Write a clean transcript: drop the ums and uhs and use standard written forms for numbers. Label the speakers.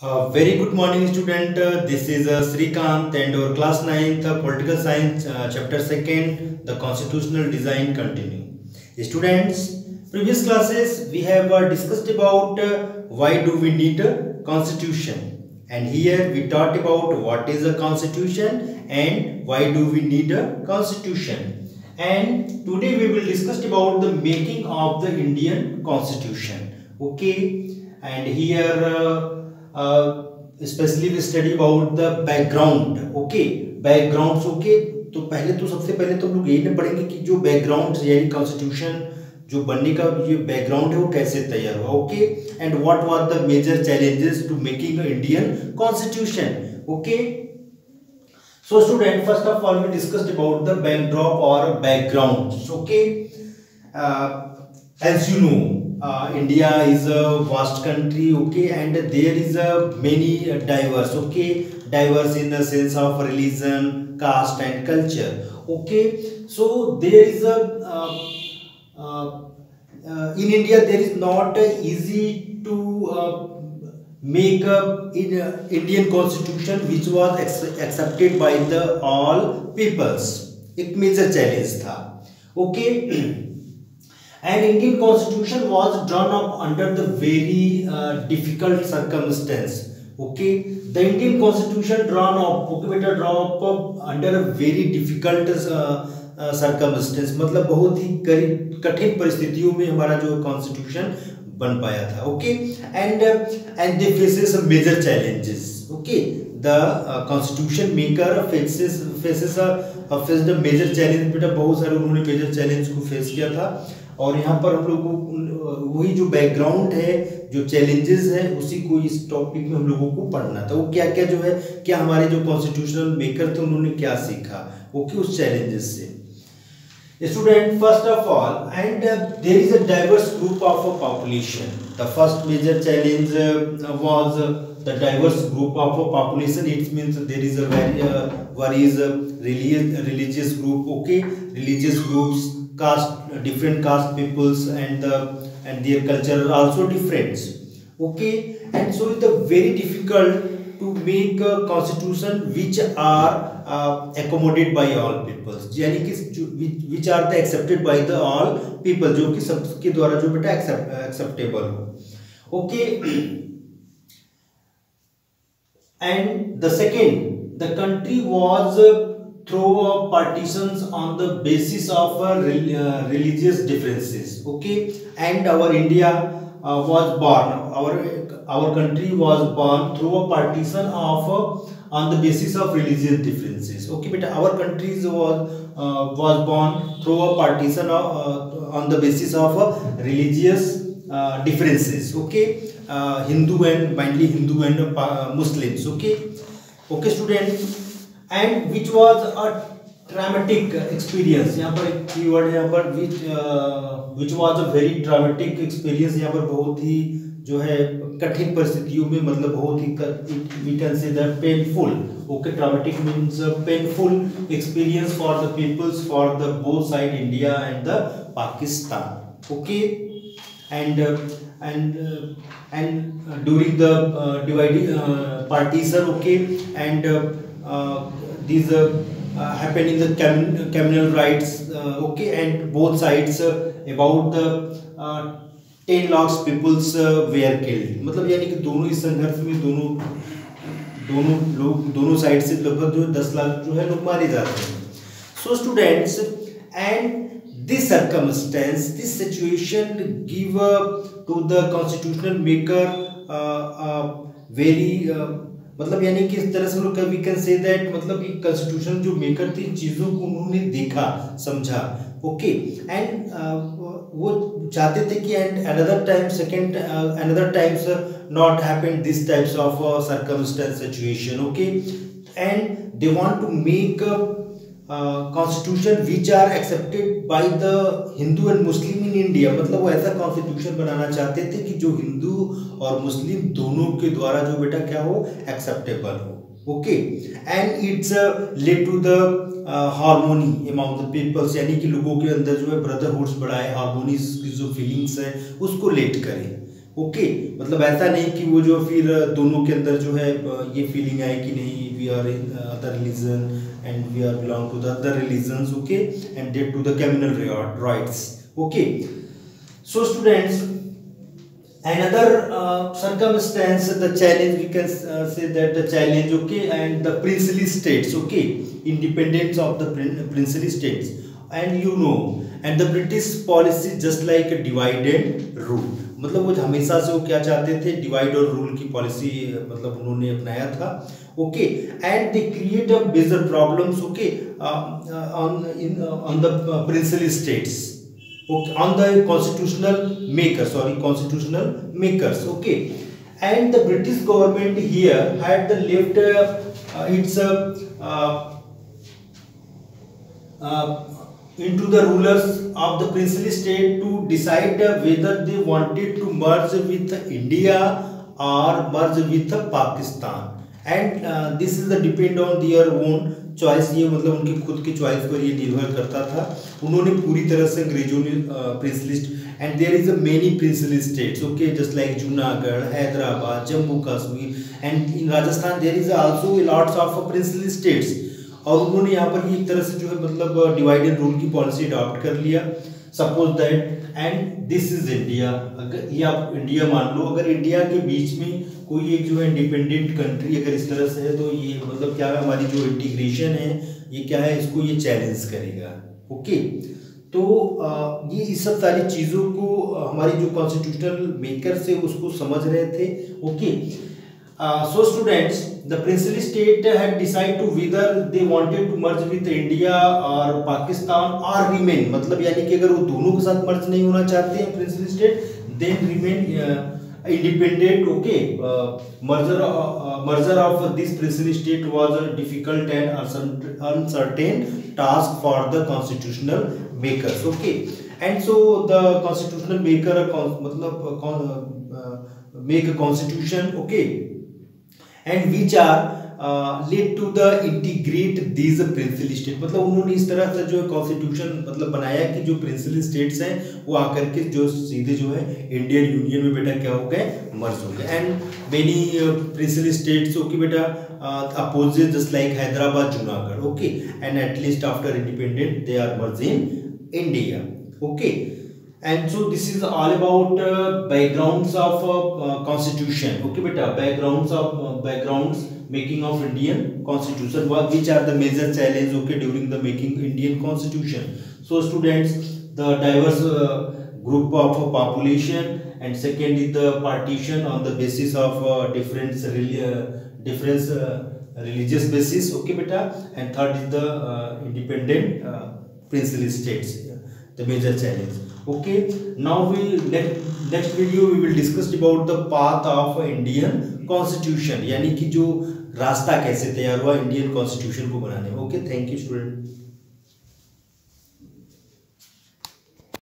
Speaker 1: Very good morning, student. This is Srikant and our class 9th Political Science chapter 2nd, the Constitutional Design continue. Students, previous classes we have discussed about why do we need a constitution, and here we talked about what is a constitution and why do we need a constitution. And today we will discuss about the making of the Indian constitution. Okay, and here. Especially we study about the background. Okay backgrounds okay तो पहले तो सबसे पहले तो हम लोग यही ना पढ़ेंगे कि जो बैकग्राउंड यानी कॉन्स्टिट्यूशन जो बनने का ये बैकग्राउंड है वो कैसे तैयार हुआ. Okay and what was the major challenges to making Indian constitution. Okay so student, first of all we discussed about the backdrop or backgrounds. Okay, as you know, India is a vast country. Okay, and there is a many diverse. Okay, diverse in the sense of religion, caste and culture. Okay, so there is a in India there is not easy to make a Indian constitution which was accepted by the all peoples. एक major challenge था. Okay. And Indian constitution was drawn up under the very difficult circumstance. Okay, the Indian constitution drawn up, okay बेटा, drawn up under a very difficult circumstance. मतलब बहुत ही कठिन परिस्थितियों में हमारा जो constitution बन पाया था. Okay, and they faces some major challenges. Okay, the constitution maker faces a major challenge. बेटा बहुत सारे उन्होंने major challenge को face किया था. और यहाँ पर हम लोग को वही जो बैकग्राउंड है, जो चैलेंजेस है, उसी को इस टॉपिक में हम लोगों को पढ़ना था. वो क्या क्या जो है, क्या हमारे जो कॉन्स्टिट्यूशनल मेकर थे उन्होंने क्या सीखा ओके उस चैलेंजेस से. Student, first of all, and there is a diverse group of a population. The first major challenge was the diverse group of a population. It means there is a very religious group. Okay, religious groups, different caste peoples, and their culture are also different. Okay, and so it's very difficult to make a constitution which are accommodated by all peoples, यानी कि which are the accepted by the all people, जो कि सबके द्वारा जो बेटा acceptable हो. Okay, and the second, the country was through partitions on the basis of religious differences. Okay, and our India was born, our country was born through a partition of on the basis of religious differences. Okay beta, our country was born through a partition on the basis of religious differences. Okay, Hindu and mainly Hindu and Muslims. Okay student, and which was a traumatic experience. यहाँ पर एक keyword यहाँ पर which was a very traumatic experience. यहाँ पर बहुत ही जो है कठिन परिस्थितियों में, मतलब बहुत ही we can say that painful. Okay, traumatic means painful experience for the peoples, for the both side India and the Pakistan. Okay, and during the dividing partition. Okay, and these happen in the communal rights. Okay, and both sides about the 10 lakhs peoples were killed. मतलब यानी कि दोनों इस संघर्ष में दोनों side से लगभग जो 10 लाख जो है लोग मारे जाते हैं. So students, and this circumstance, this situation give to the constitutional maker very मतलब यानी कि इस तरह से लोग वी कैन से दैट, मतलब कि कॉन्स्टिट्यूशन जो मेकर थे चीज़ों को उन्होंने देखा समझा. ओके, एंड वो चाहते थे कि and another times not happen this types of circumstance situation. Okay, and they want to make constitution which are accepted by the Hindu and Muslim in India. मतलब वो ऐसा कॉन्स्टिट्यूशन बनाना चाहते थे कि जो हिंदू और मुस्लिम दोनों के द्वारा जो बेटा क्या हो, एक्सेप्टेबल हो. Okay, and it's led to the harmony among the peoples, यानी कि लोगों के अंदर जो है ब्रदरहुड्स बढ़ाए, हार्मोनी की जो फीलिंग्स है उसको लेड करें. ओके मतलब ऐसा नहीं कि वो जो फिर दोनों के अंदर जो है ये फीलिंग आए कि नहीं we are in other religion and we are belong to the other religions, okay, and that to the communal riots, okay. So students, another circumstance, the challenge, we can say that the challenge, okay, and the princely states, okay, independence of the princely states, and you know, and the British policy just like a divide and rule, मतलब वो हमेशा से वो क्या चाहते थे, divide और rule की पॉलिसी मतलब उन्होंने अपनाया था, okay, and they create a major problems, okay, on the princely states, okay, on the constitutional makers, okay, and the British government here had the left its into the rulers of the princely state to decide whether they wanted to merge with India or merge with Pakistan, and this is the depend on their own choice. ये मतलब उनकी खुद की choice पर ये निर्भर करता था. उन्होंने पूरी तरह से अंग्रेजों ने princely and there is a many princely states, okay, just like Junagadh, Hyderabad, Jammu Kashmir, and in Rajasthan there is also lots of princely states. और उन्होंने यहाँ पर एक तरह से जो है मतलब डिवाइड एंड रूल की पॉलिसी अडॉप्ट कर लिया. Suppose that and this is India, अगर ये आप इंडिया मान लो, अगर इंडिया के बीच में कोई एक जो है इंडिपेंडेंट कंट्री अगर इस तरह से है तो ये मतलब क्या है, हमारी जो इंटीग्रेशन है ये क्या है, इसको ये चैलेंज करेगा, ओके. तो ये इस सब सारी चीज़ों को हमारी जो कॉन्स्टिट्यूशनल मेकर्स है उसको समझ रहे थे, okay. So students, the princely state had decided to whether they wanted to merge with India or Pakistan or remain, मतलब यानी कि अगर वो दोनों के साथ मर्ज नहीं होना चाहते हैं princely state, then remain independent, okay. Merger of this princely state was a difficult and uncertain task for the constitutional makers, okay. And so the constitutional maker मतलब make a constitution, okay, and which are led to the integrate these princely state, मतलब उन्होंने इस तरह से जो constitution मतलब बनाया कि जो प्रिंसली स्टेट्स हैं वो आकर के जो सीधे जो है इंडियन यूनियन में बेटा क्या हो गए, मर्ज हो गए. And many princely states, okay बेटा, opposite just like Hyderabad, Junagadh, okay, and at least after independent they are merge in India, okay. And so this is all about backgrounds of constitution, okay beta, backgrounds making of Indian constitution, which are the major challenge, okay, during the making Indian constitution. So students, the diverse group of population, and second is the partition on the basis of different religious basis, okay beta, and third is the independent princely states, the major challenge. Okay, now next video we will discuss about the path of Indian Constitution, यानी कि जो रास्ता कैसे तैयार हुआ Indian constitution को बनाने में. Okay, thank you student.